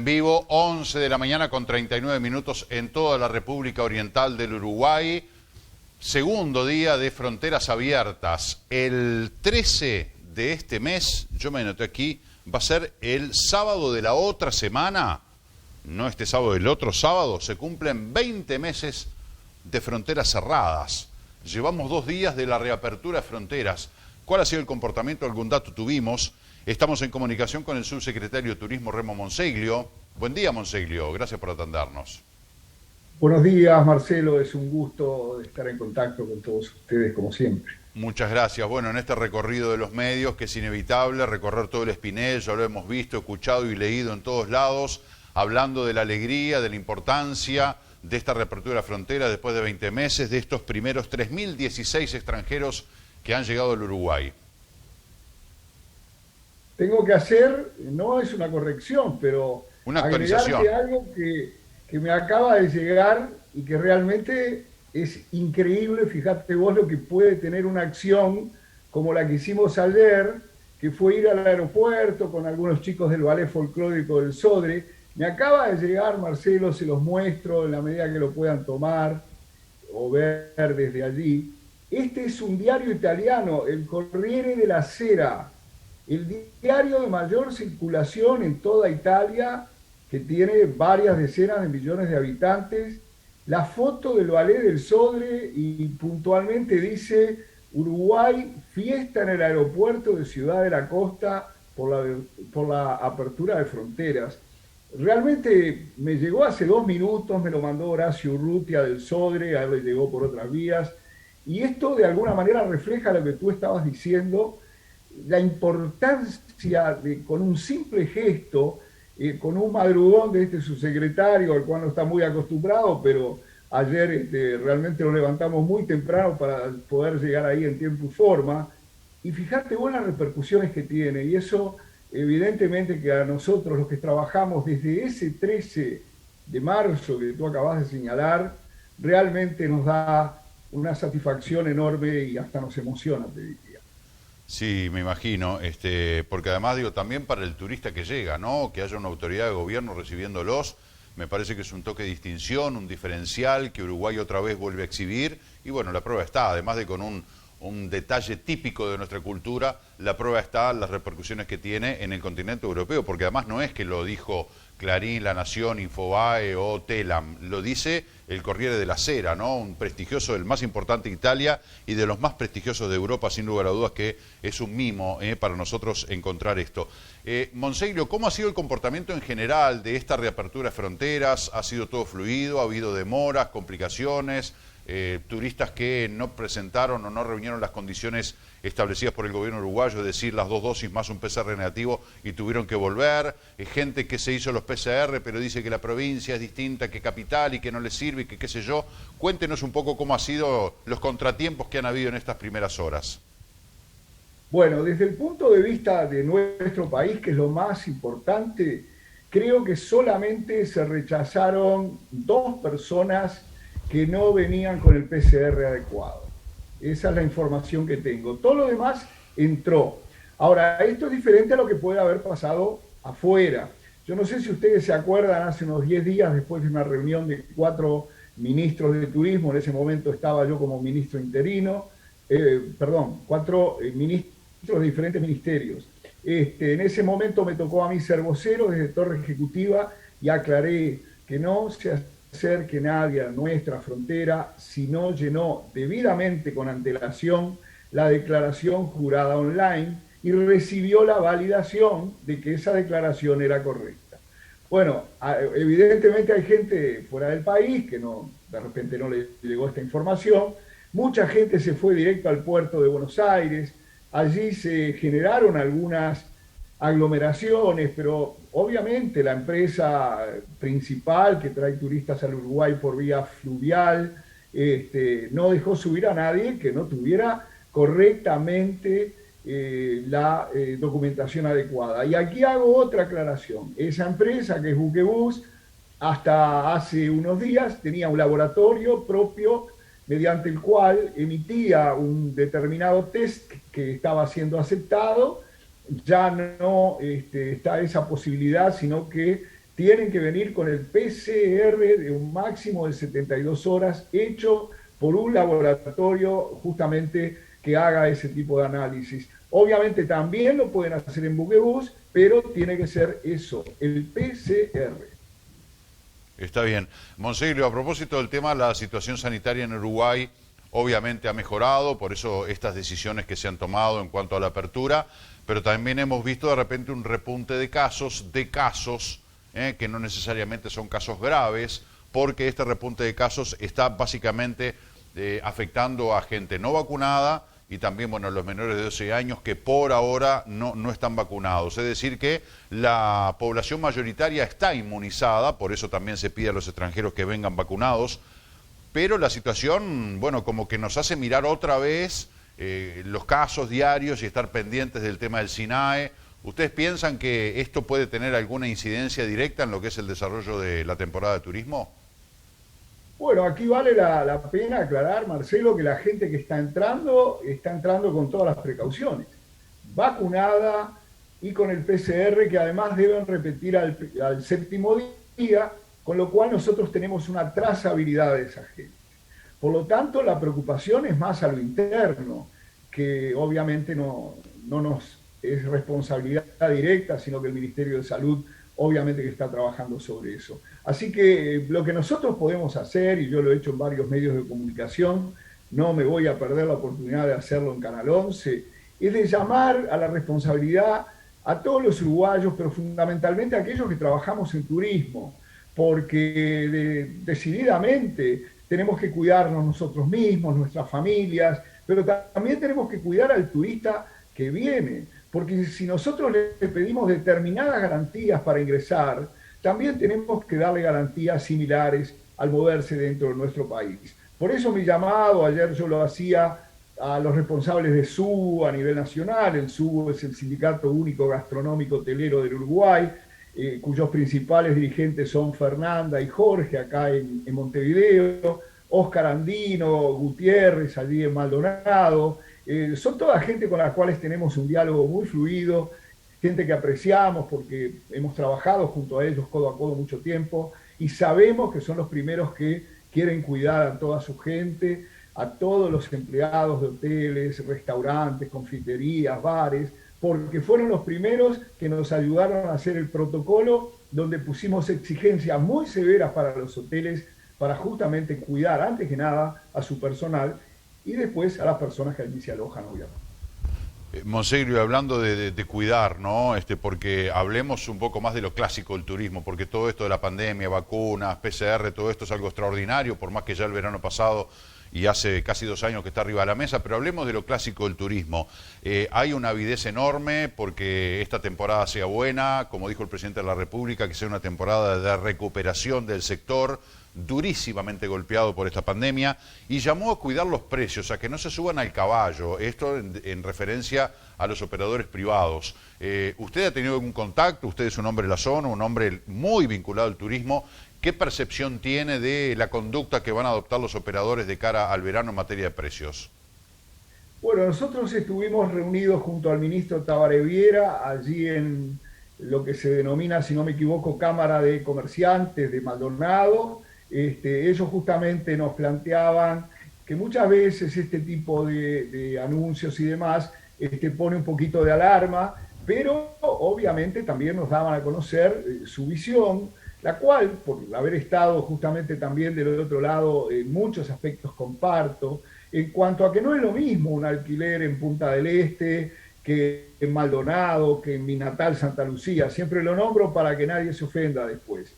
vivo, 11 de la mañana con 39 minutos en toda la República Oriental del Uruguay. Segundo día de fronteras abiertas. El 13 de este mes, yo me anoté aquí, va a ser el sábado de la otra semana. No este sábado, el otro sábado. Se cumplen 20 meses de fronteras cerradas. Llevamos 2 días de la reapertura de fronteras. ¿Cuál ha sido el comportamiento? Algún dato tuvimos. Estamos en comunicación con el subsecretario de Turismo, Remo Monseglio. Buen día, Monseglio. Gracias por atendernos. Buenos días, Marcelo. Es un gusto estar en contacto con todos ustedes, como siempre. Muchas gracias. Bueno, en este recorrido de los medios, que es inevitable recorrer todo el Espinel, ya lo hemos visto, escuchado y leído en todos lados, hablando de la alegría, de la importancia de esta reapertura de la frontera después de 20 meses, de estos primeros 3.016 extranjeros que han llegado al Uruguay. Tengo que hacer, no es una corrección, pero una actualización. Agregarte algo que me acaba de llegar y que realmente es increíble. Fíjate vos lo que puede tener una acción como la que hicimos ayer, que fue ir al aeropuerto con algunos chicos del Ballet Folclórico del Sodre. Me acaba de llegar, Marcelo, se los muestro en la medida que lo puedan tomar o ver desde allí. Este es un diario italiano, el Corriere della Sera, el diario de mayor circulación en toda Italia, que tiene varias decenas de millones de habitantes. La foto del Ballet del Sodre y puntualmente dice: Uruguay, fiesta en el aeropuerto de Ciudad de la Costa por la apertura de fronteras. Realmente me llegó hace 2 minutos, me lo mandó Horacio Urrutia del Sodre, a él le llegó por otras vías, y esto de alguna manera refleja lo que tú estabas diciendo, la importancia de, con un simple gesto, con un madrugón de este subsecretario, al cual no está muy acostumbrado, pero ayer realmente nos levantamos muy temprano para poder llegar ahí en tiempo y forma, y fíjate vos las repercusiones que tiene, y eso evidentemente que a nosotros los que trabajamos desde ese 13 de marzo que tú acabas de señalar, realmente nos da una satisfacción enorme y hasta nos emociona, te diría. Sí, me imagino, porque además digo, también para el turista que llega, ¿no? Que haya una autoridad de gobierno recibiéndolos, me parece que es un toque de distinción, un diferencial que Uruguay otra vez vuelve a exhibir, y bueno, la prueba está, además de con un detalle típico de nuestra cultura, la prueba está las repercusiones que tiene en el continente europeo, porque además no es que lo dijo Clarín, La Nación, Infobae o Telam, lo dice el Corriere della Sera, ¿no? Un prestigioso, el más importante de Italia y de los más prestigiosos de Europa, sin lugar a dudas, que es un mimo para nosotros encontrar esto. Monseglio, ¿cómo ha sido el comportamiento en general de esta reapertura de fronteras? ¿Ha sido todo fluido? ¿Ha habido demoras, complicaciones? Turistas que no presentaron o no reunieron las condiciones establecidas por el gobierno uruguayo, es decir, las 2 dosis más un PCR negativo y tuvieron que volver, gente que se hizo los PCR pero dice que la provincia es distinta que capital y que no les sirve y que qué sé yo. Cuéntenos un poco cómo han sido los contratiempos que han habido en estas primeras horas. Bueno, desde el punto de vista de nuestro país, que es lo más importante, creo que solamente se rechazaron 2 personas que no venían con el PCR adecuado. Esa es la información que tengo. Todo lo demás entró. Ahora, esto es diferente a lo que puede haber pasado afuera. Yo no sé si ustedes se acuerdan, hace unos 10 días, después de una reunión de 4 ministros de turismo, en ese momento estaba yo como ministro interino, 4 ministros de diferentes ministerios. En ese momento me tocó a mí ser vocero desde Torre Ejecutiva y aclaré que no se acerque nadie a nuestra frontera si no llenó debidamente con antelación la declaración jurada online y recibió la validación de que esa declaración era correcta. Bueno, evidentemente hay gente fuera del país que no, de repente no le llegó esta información. Mucha gente se fue directo al puerto de Buenos Aires. Allí se generaron algunas aglomeraciones, pero obviamente la empresa principal que trae turistas al Uruguay por vía fluvial no dejó subir a nadie que no tuviera correctamente la documentación adecuada. Y aquí hago otra aclaración. Esa empresa, que es Buquebus, hasta hace unos días tenía un laboratorio propio mediante el cual emitía un determinado test que estaba siendo aceptado. Ya no está esa posibilidad, sino que tienen que venir con el PCR de un máximo de 72 horas hecho por un laboratorio justamente que haga ese tipo de análisis. Obviamente también lo pueden hacer en buquebús, pero tiene que ser eso, el PCR. Está bien. Monseglio, a propósito del tema, la situación sanitaria en Uruguay obviamente ha mejorado, por eso estas decisiones que se han tomado en cuanto a la apertura, pero también hemos visto de repente un repunte de casos, que no necesariamente son casos graves, porque este repunte de casos está básicamente afectando a gente no vacunada y también, bueno, los menores de 12 años que por ahora no están vacunados. Es decir que la población mayoritaria está inmunizada, por eso también se pide a los extranjeros que vengan vacunados, pero la situación, bueno, como que nos hace mirar otra vez los casos diarios y estar pendientes del tema del SINAE. ¿Ustedes piensan que esto puede tener alguna incidencia directa en lo que es el desarrollo de la temporada de turismo? Bueno, aquí vale la pena aclarar, Marcelo, que la gente que está entrando con todas las precauciones, vacunada y con el PCR, que además deben repetir al séptimo día, con lo cual nosotros tenemos una trazabilidad de esa gente. Por lo tanto, la preocupación es más a lo interno, que obviamente no nos es responsabilidad directa, sino que el Ministerio de Salud obviamente que está trabajando sobre eso. Así que lo que nosotros podemos hacer, y yo lo he hecho en varios medios de comunicación, no me voy a perder la oportunidad de hacerlo en Canal 11, es de llamar a la responsabilidad a todos los uruguayos, pero fundamentalmente a aquellos que trabajamos en turismo, porque decididamente tenemos que cuidarnos nosotros mismos, nuestras familias, pero también tenemos que cuidar al turista que viene, porque si nosotros le pedimos determinadas garantías para ingresar, también tenemos que darle garantías similares al moverse dentro de nuestro país. Por eso mi llamado, ayer yo lo hacía a los responsables de SUBO a nivel nacional. El SUBO es el Sindicato Único Gastronómico Hotelero del Uruguay, cuyos principales dirigentes son Fernanda y Jorge acá en Montevideo, Óscar Andino, Gutiérrez allí en Maldonado. Son toda gente con la cual tenemos un diálogo muy fluido, gente que apreciamos porque hemos trabajado junto a ellos codo a codo mucho tiempo y sabemos que son los primeros que quieren cuidar a toda su gente, a todos los empleados de hoteles, restaurantes, confiterías, bares, porque fueron los primeros que nos ayudaron a hacer el protocolo donde pusimos exigencias muy severas para los hoteles para justamente cuidar antes que nada a su personal y después a las personas que allí se alojan, obviamente. Monseglio, hablando de cuidar, ¿no? Porque hablemos un poco más de lo clásico del turismo, porque todo esto de la pandemia, vacunas, PCR, todo esto es algo extraordinario, por más que ya el verano pasado y hace casi 2 años que está arriba de la mesa, pero hablemos de lo clásico del turismo. Hay una avidez enorme porque esta temporada sea buena, como dijo el presidente de la República, que sea una temporada de recuperación del sector, durísimamente golpeado por esta pandemia, y llamó a cuidar los precios, a que no se suban al caballo, esto en referencia a los operadores privados. ¿Usted ha tenido algún contacto? Usted es un hombre de la zona, un hombre muy vinculado al turismo. ¿Qué percepción tiene de la conducta que van a adoptar los operadores de cara al verano en materia de precios? Bueno, nosotros estuvimos reunidos junto al ministro Tabaré Viera, allí en lo que se denomina, si no me equivoco, Cámara de Comerciantes de Maldonado. Ellos justamente nos planteaban que muchas veces este tipo de anuncios y demás pone un poquito de alarma, pero obviamente también nos daban a conocer su visión, la cual, por haber estado justamente también del otro lado, en muchos aspectos comparto, en cuanto a que no es lo mismo un alquiler en Punta del Este que en Maldonado, que en mi natal Santa Lucía. Siempre lo nombro para que nadie se ofenda después.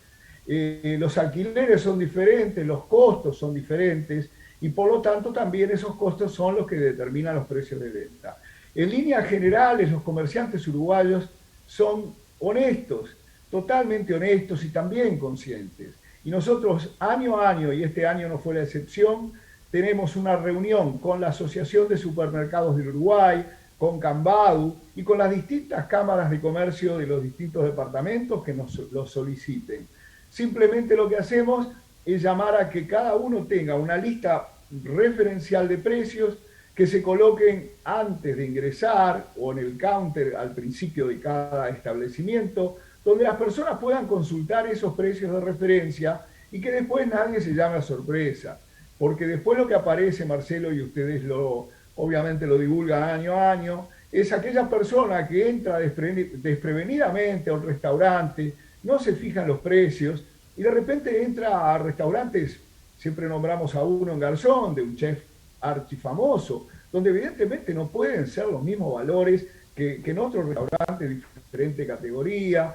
Los alquileres son diferentes, los costos son diferentes y por lo tanto también esos costos son los que determinan los precios de venta. En líneas generales, los comerciantes uruguayos son honestos, totalmente honestos y también conscientes. Y nosotros año a año, y este año no fue la excepción, tenemos una reunión con la Asociación de Supermercados del Uruguay, con Cambadu y con las distintas cámaras de comercio de los distintos departamentos que nos lo soliciten. Simplemente lo que hacemos es llamar a que cada uno tenga una lista referencial de precios que se coloquen antes de ingresar o en el counter al principio de cada establecimiento, donde las personas puedan consultar esos precios de referencia y que después nadie se llame a sorpresa. Porque después lo que aparece, Marcelo, y ustedes obviamente lo divulgan año a año, es aquella persona que entra desprevenidamente a un restaurante, no se fija en los precios y de repente entra a restaurantes, siempre nombramos a uno en Garzón, de un chef archifamoso, donde evidentemente no pueden ser los mismos valores que en otros restaurantes de diferente categoría,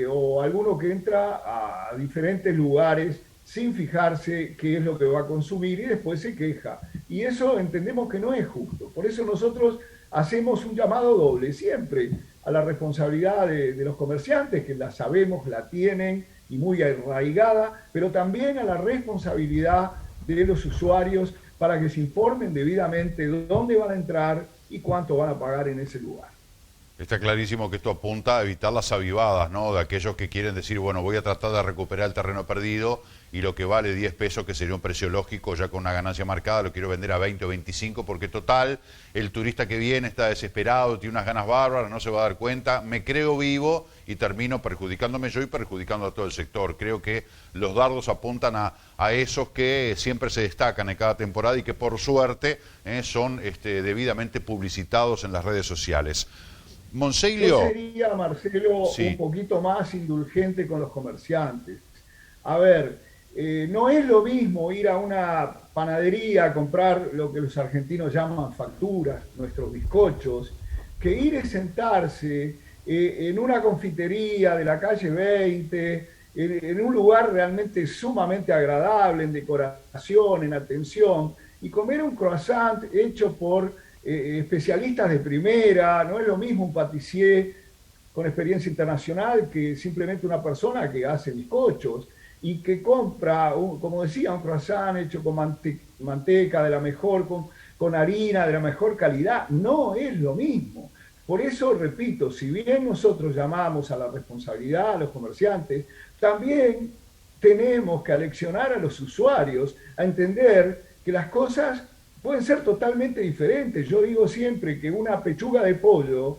o alguno que entra a diferentes lugares sin fijarse qué es lo que va a consumir y después se queja. Y eso entendemos que no es justo. Por eso nosotros hacemos un llamado doble, siempre a la responsabilidad de los comerciantes, que la sabemos, la tienen y muy arraigada, pero también a la responsabilidad de los usuarios para que se informen debidamente dónde van a entrar y cuánto van a pagar en ese lugar. Está clarísimo que esto apunta a evitar las avivadas, ¿no? De aquellos que quieren decir, bueno, voy a tratar de recuperar el terreno perdido y lo que vale 10 pesos, que sería un precio lógico, ya con una ganancia marcada, lo quiero vender a 20 o 25, porque total, el turista que viene está desesperado, tiene unas ganas bárbaras, no se va a dar cuenta, me creo vivo y termino perjudicándome yo y perjudicando a todo el sector. Creo que los dardos apuntan a esos que siempre se destacan en cada temporada y que por suerte son debidamente publicitados en las redes sociales. Monseglio. Yo sería, Marcelo, sí, un poquito más indulgente con los comerciantes. A ver, no es lo mismo ir a una panadería a comprar lo que los argentinos llaman facturas, nuestros bizcochos, que ir a sentarse en una confitería de la calle 20, en un lugar realmente sumamente agradable, en decoración, en atención, y comer un croissant hecho por especialistas de primera. No es lo mismo un patissier con experiencia internacional que simplemente una persona que hace bizcochos y que compra, como decía, un croissant hecho con manteca de la mejor, con harina de la mejor calidad. No es lo mismo. Por eso, repito, si bien nosotros llamamos a la responsabilidad a los comerciantes, también tenemos que aleccionar a los usuarios a entender que las cosas pueden ser totalmente diferentes. Yo digo siempre que una pechuga de pollo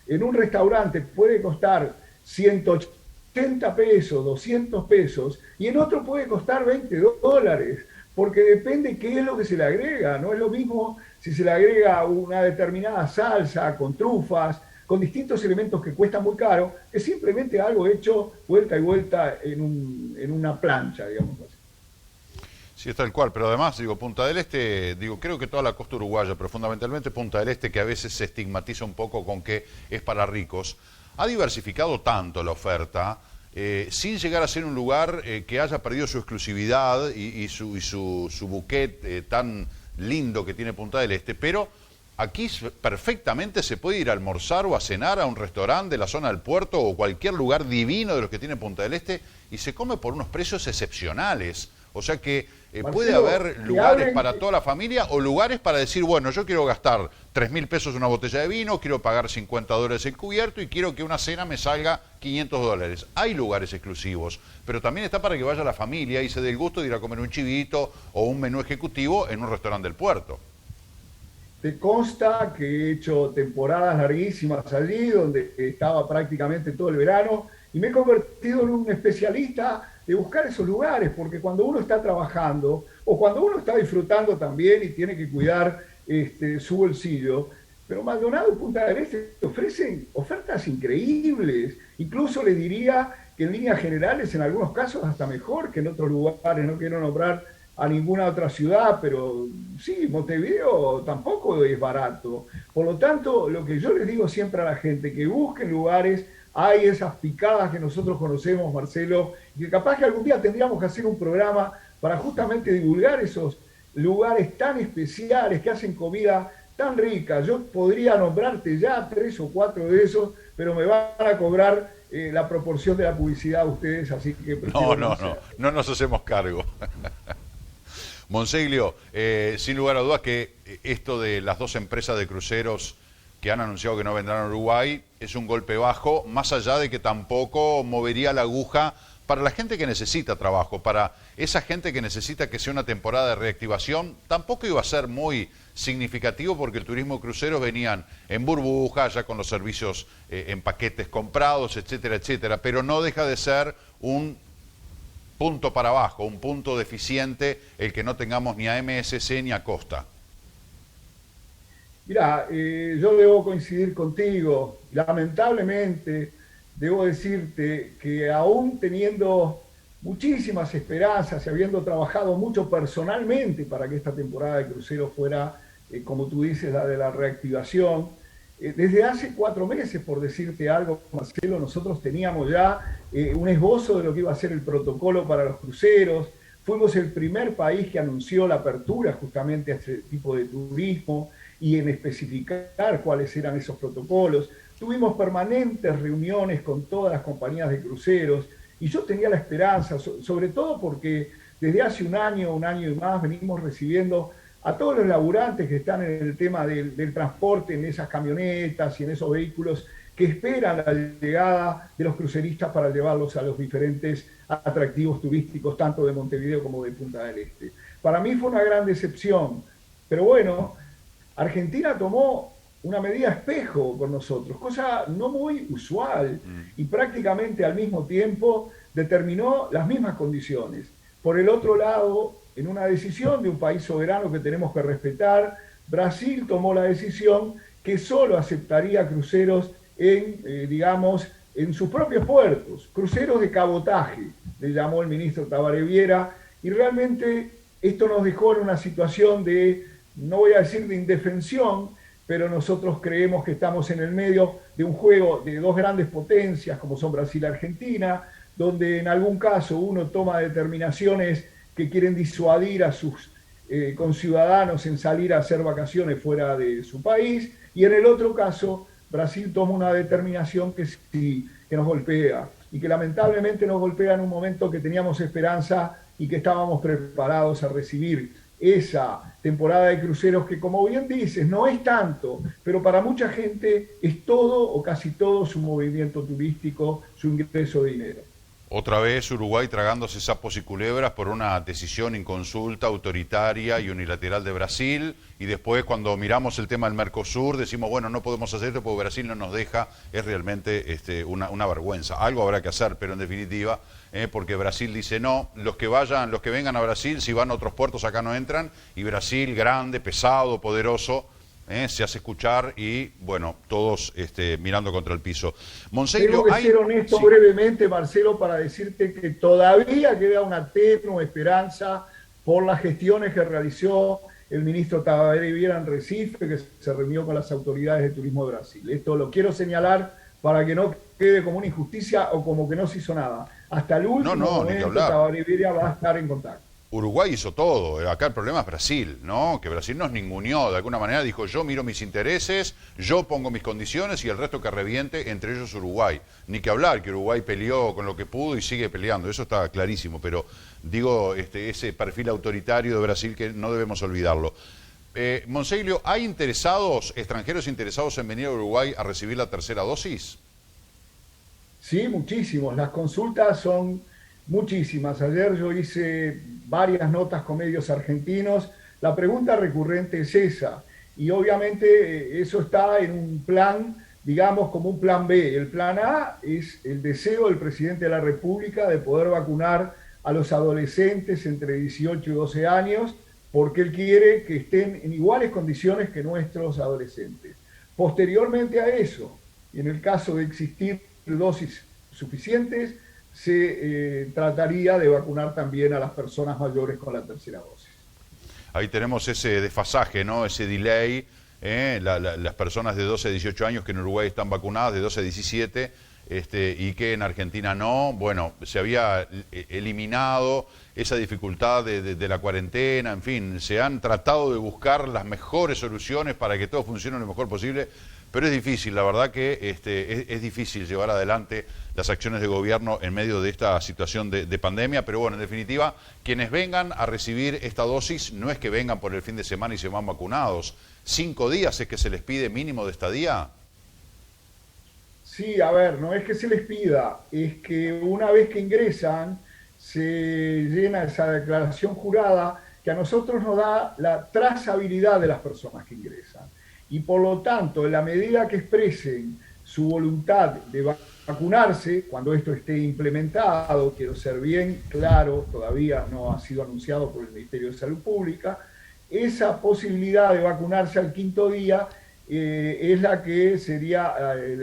en un restaurante puede costar 180 pesos, 200 pesos, y en otro puede costar $20, porque depende qué es lo que se le agrega. No es lo mismo si se le agrega una determinada salsa con trufas, con distintos elementos que cuestan muy caro, que simplemente algo hecho vuelta y vuelta en una plancha, digamos así. Sí, es tal cual, pero además, Punta del Este, creo que toda la costa uruguaya, pero fundamentalmente Punta del Este, que a veces se estigmatiza un poco con que es para ricos, ha diversificado tanto la oferta, sin llegar a ser un lugar que haya perdido su exclusividad y su bouquet tan lindo que tiene Punta del Este, pero aquí perfectamente se puede ir a almorzar o a cenar a un restaurante de la zona del puerto o cualquier lugar divino de los que tiene Punta del Este y se come por unos precios excepcionales. O sea que Marcelo, puede haber lugares para toda la familia o lugares para decir, bueno, yo quiero gastar 3.000 pesos una botella de vino, quiero pagar $50 el cubierto y quiero que una cena me salga $500. Hay lugares exclusivos, pero también está para que vaya la familia y se dé el gusto de ir a comer un chivito o un menú ejecutivo en un restaurante del puerto. Te consta que he hecho temporadas larguísimas allí, donde estaba prácticamente todo el verano, y me he convertido en un especialista de buscar esos lugares, porque cuando uno está trabajando, o cuando uno está disfrutando también y tiene que cuidar su bolsillo, pero Maldonado y Punta del Este ofrecen ofertas increíbles, incluso les diría que en líneas generales, en algunos casos hasta mejor que en otros lugares. No quiero nombrar a ninguna otra ciudad, pero sí, Montevideo tampoco es barato. Por lo tanto, lo que yo les digo siempre a la gente, que busquen lugares. Hay esas picadas que nosotros conocemos, Marcelo, y que capaz que algún día tendríamos que hacer un programa para justamente divulgar esos lugares tan especiales que hacen comida tan rica. Yo podría nombrarte ya 3 o 4 de esos, pero me van a cobrar la proporción de la publicidad a ustedes, así que prefiero no nos hacemos cargo. Monseglio, sin lugar a dudas que esto de las dos empresas de cruceros que han anunciado que no vendrán a Uruguay es un golpe bajo, más allá de que tampoco movería la aguja para la gente que necesita trabajo, para esa gente que necesita que sea una temporada de reactivación, tampoco iba a ser muy significativo porque el turismo cruceros venían en burbuja, ya con los servicios en paquetes comprados, etcétera, etcétera, pero no deja de ser un punto para abajo, un punto deficiente el que no tengamos ni a MSC ni a Costa. Mirá, yo debo coincidir contigo. Lamentablemente, debo decirte que aún teniendo muchísimas esperanzas y habiendo trabajado mucho personalmente para que esta temporada de cruceros fuera, como tú dices, la de la reactivación, desde hace 4 meses, por decirte algo, Marcelo, nosotros teníamos ya un esbozo de lo que iba a ser el protocolo para los cruceros. Fuimos el primer país que anunció la apertura justamente a este tipo de turismo y en especificar cuáles eran esos protocolos. Tuvimos permanentes reuniones con todas las compañías de cruceros y yo tenía la esperanza, sobre todo porque desde hace un año y más, venimos recibiendo a todos los laburantes que están en el tema del transporte, en esas camionetas y en esos vehículos que esperan la llegada de los cruceristas para llevarlos a los diferentes atractivos turísticos, tanto de Montevideo como de Punta del Este. Para mí fue una gran decepción, pero bueno, Argentina tomó una medida espejo con nosotros, cosa no muy usual, y prácticamente al mismo tiempo determinó las mismas condiciones. Por el otro lado, en una decisión de un país soberano que tenemos que respetar, Brasil tomó la decisión que solo aceptaría cruceros en sus propios puertos, cruceros de cabotaje, le llamó el ministro Tabaré Viera, y realmente esto nos dejó en una situación de, no voy a decir de indefensión, pero nosotros creemos que estamos en el medio de un juego de dos grandes potencias como son Brasil y Argentina, donde en algún caso uno toma determinaciones que quieren disuadir a sus conciudadanos en salir a hacer vacaciones fuera de su país, y en el otro caso Brasil toma una determinación que nos golpea, y que lamentablemente nos golpea en un momento que teníamos esperanza y que estábamos preparados a recibir esa temporada de cruceros que, como bien dices, no es tanto, pero para mucha gente es todo o casi todo su movimiento turístico, su ingreso de dinero. Otra vez Uruguay tragándose sapos y culebras por una decisión inconsulta, autoritaria y unilateral de Brasil, y después cuando miramos el tema del Mercosur decimos, bueno, no podemos hacer esto porque Brasil no nos deja. Es realmente una vergüenza. Algo habrá que hacer, pero en definitiva, porque Brasil dice no, los que vengan a Brasil, si van a otros puertos acá no entran, y Brasil, grande, pesado, poderoso, se hace escuchar y, bueno, todos mirando contra el piso. Tengo que ser honesto brevemente, Marcelo, para decirte que todavía queda una tenue esperanza por las gestiones que realizó el ministro Tabaré Viera en Recife, que se reunió con las autoridades de turismo de Brasil. Esto lo quiero señalar para que no quede como una injusticia o como que no se hizo nada. Hasta el último momento Tabaré Viera va a estar en contacto. Uruguay hizo todo, acá el problema es Brasil, ¿no? Que Brasil nos ninguneó, de alguna manera dijo yo miro mis intereses, yo pongo mis condiciones y el resto que reviente, entre ellos Uruguay. Ni que hablar, que Uruguay peleó con lo que pudo y sigue peleando, eso está clarísimo, pero digo, ese perfil autoritario de Brasil que no debemos olvidarlo. Monseglio, ¿hay extranjeros interesados en venir a Uruguay a recibir la tercera dosis? Sí, muchísimos, las consultas son muchísimas. Ayer yo hice varias notas con medios argentinos. La pregunta recurrente es esa. Y obviamente eso está en un plan, digamos, como un plan B. El plan A es el deseo del presidente de la República de poder vacunar a los adolescentes entre 18 y 12 años, porque él quiere que estén en iguales condiciones que nuestros adolescentes. Posteriormente a eso, y en el caso de existir dosis suficientes, se trataría de vacunar también a las personas mayores con la tercera dosis. Ahí tenemos ese desfasaje, ¿no? Ese delay, las personas de 12 a 18 años que en Uruguay están vacunadas, de 12 a 17, y que en Argentina no. Bueno, se había eliminado esa dificultad de la cuarentena, en fin, se han tratado de buscar las mejores soluciones para que todo funcione lo mejor posible, pero es difícil, la verdad que es difícil llevar adelante las acciones de gobierno en medio de esta situación de pandemia, pero bueno, en definitiva, quienes vengan a recibir esta dosis no es que vengan por el fin de semana y se van vacunados. 5 días es que se les pide mínimo de estadía. Sí, a ver, no es que se les pida, es que una vez que ingresan, se llena esa declaración jurada que a nosotros nos da la trazabilidad de las personas que ingresan. Y por lo tanto, en la medida que expresen su voluntad de vacunarse, cuando esto esté implementado, quiero ser bien claro, todavía no ha sido anunciado por el Ministerio de Salud Pública, esa posibilidad de vacunarse al quinto día es la que sería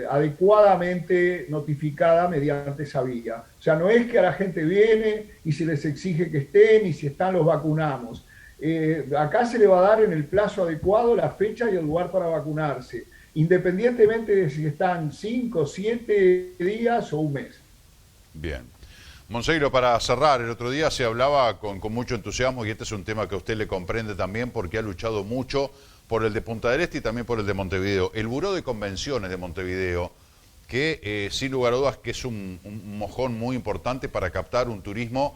adecuadamente notificada mediante esa vía. O sea, no es que a la gente viene y se les exige que estén y si están los vacunamos. Acá se le va a dar en el plazo adecuado la fecha y el lugar para vacunarse, independientemente de si están 5, 7 días o un mes. Bien. Monseiro, para cerrar, el otro día se hablaba con mucho entusiasmo, y este es un tema que a usted le comprende también porque ha luchado mucho por el de Punta del Este y también por el de Montevideo. El Buró de Convenciones de Montevideo, que sin lugar a dudas que es un mojón muy importante para captar un turismo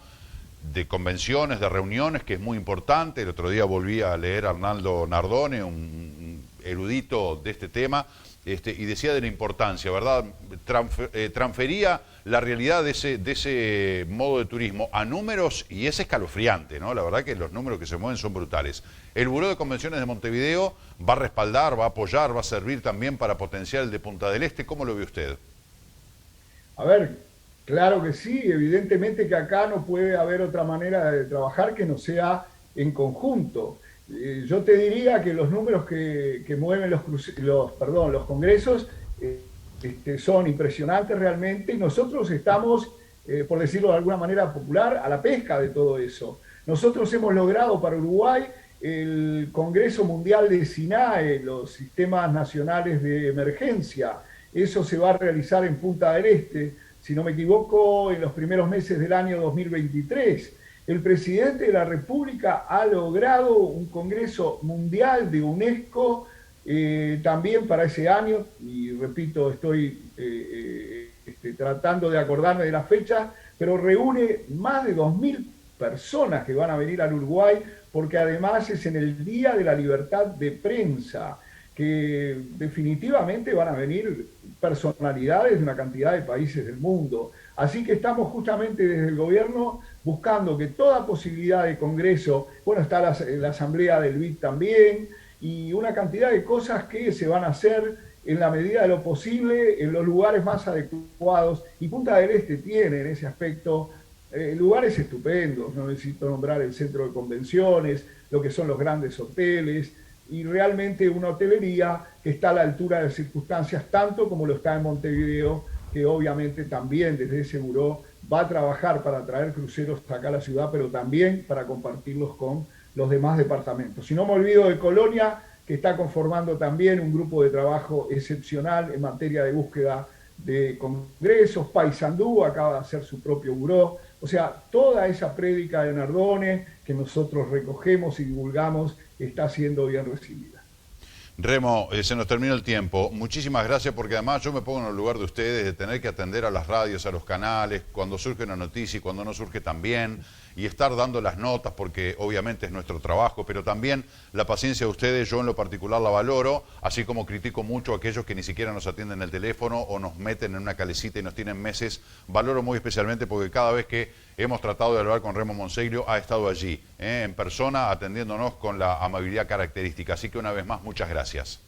de convenciones, de reuniones, que es muy importante. El otro día volví a leer a Arnaldo Nardone, un erudito de este tema, y decía de la importancia, ¿verdad? Transfería la realidad de ese modo de turismo a números y es escalofriante, ¿no? La verdad que los números que se mueven son brutales. El Buró de Convenciones de Montevideo va a respaldar, va a apoyar, va a servir también para potenciar el de Punta del Este. ¿Cómo lo ve usted? A ver, claro que sí, evidentemente que acá no puede haber otra manera de trabajar que no sea en conjunto. Yo te diría que los números que mueven los congresos son impresionantes realmente y nosotros estamos, por decirlo de alguna manera popular, a la pesca de todo eso. Nosotros hemos logrado para Uruguay el Congreso Mundial de SINAE, los Sistemas Nacionales de Emergencia. Eso se va a realizar en Punta del Este, si no me equivoco, en los primeros meses del año 2023. El presidente de la República ha logrado un Congreso Mundial de UNESCO también para ese año, y repito, estoy tratando de acordarme de la fecha, pero reúne más de 2.000 personas que van a venir al Uruguay, porque además es en el Día de la Libertad de Prensa, que definitivamente van a venir personalidades de una cantidad de países del mundo. Así que estamos justamente desde el gobierno buscando que toda posibilidad de congreso, bueno, está la asamblea del BID también, y una cantidad de cosas que se van a hacer en la medida de lo posible en los lugares más adecuados. Y Punta del Este tiene en ese aspecto lugares estupendos, no necesito nombrar el centro de convenciones, lo que son los grandes hoteles, y realmente una hotelería que está a la altura de circunstancias, tanto como lo está en Montevideo, que obviamente también desde ese buró va a trabajar para traer cruceros acá a la ciudad, pero también para compartirlos con los demás departamentos. Si no me olvido de Colonia, que está conformando también un grupo de trabajo excepcional en materia de búsqueda de congresos. Paysandú acaba de hacer su propio buró. O sea, toda esa prédica de Nardone que nosotros recogemos y divulgamos está siendo bien recibida. Remo, se nos terminó el tiempo. Muchísimas gracias porque además yo me pongo en el lugar de ustedes de tener que atender a las radios, a los canales, cuando surge una noticia y cuando no surge también, y estar dando las notas porque obviamente es nuestro trabajo, pero también la paciencia de ustedes, yo en lo particular la valoro, así como critico mucho a aquellos que ni siquiera nos atienden el teléfono o nos meten en una calecita y nos tienen meses. Valoro muy especialmente porque cada vez que hemos tratado de hablar con Remo Monseiro ha estado allí, en persona, atendiéndonos con la amabilidad característica. Así que una vez más, muchas gracias.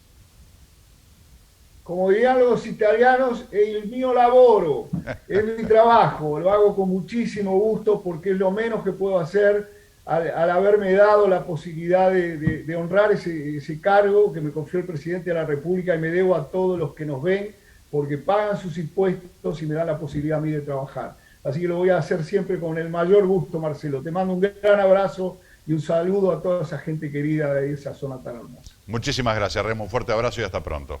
Como dirían los italianos, el mío laboro, es mi trabajo, lo hago con muchísimo gusto porque es lo menos que puedo hacer al haberme dado la posibilidad de honrar ese cargo que me confió el presidente de la República, y me debo a todos los que nos ven porque pagan sus impuestos y me dan la posibilidad a mí de trabajar. Así que lo voy a hacer siempre con el mayor gusto, Marcelo. Te mando un gran abrazo y un saludo a toda esa gente querida de esa zona tan hermosa. Muchísimas gracias, Remo. Un fuerte abrazo y hasta pronto.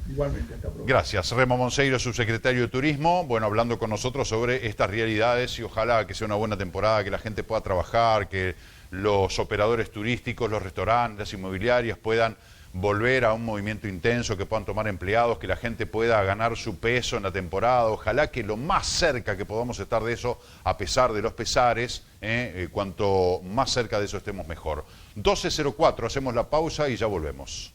Igualmente, hasta pronto. Gracias. Remo Monseiro, subsecretario de Turismo, bueno, hablando con nosotros sobre estas realidades y ojalá que sea una buena temporada, que la gente pueda trabajar, que los operadores turísticos, los restaurantes, las inmobiliarias puedan volver a un movimiento intenso, que puedan tomar empleados, que la gente pueda ganar su peso en la temporada. Ojalá que lo más cerca que podamos estar de eso, a pesar de los pesares, cuanto más cerca de eso estemos mejor. 12:04, hacemos la pausa y ya volvemos.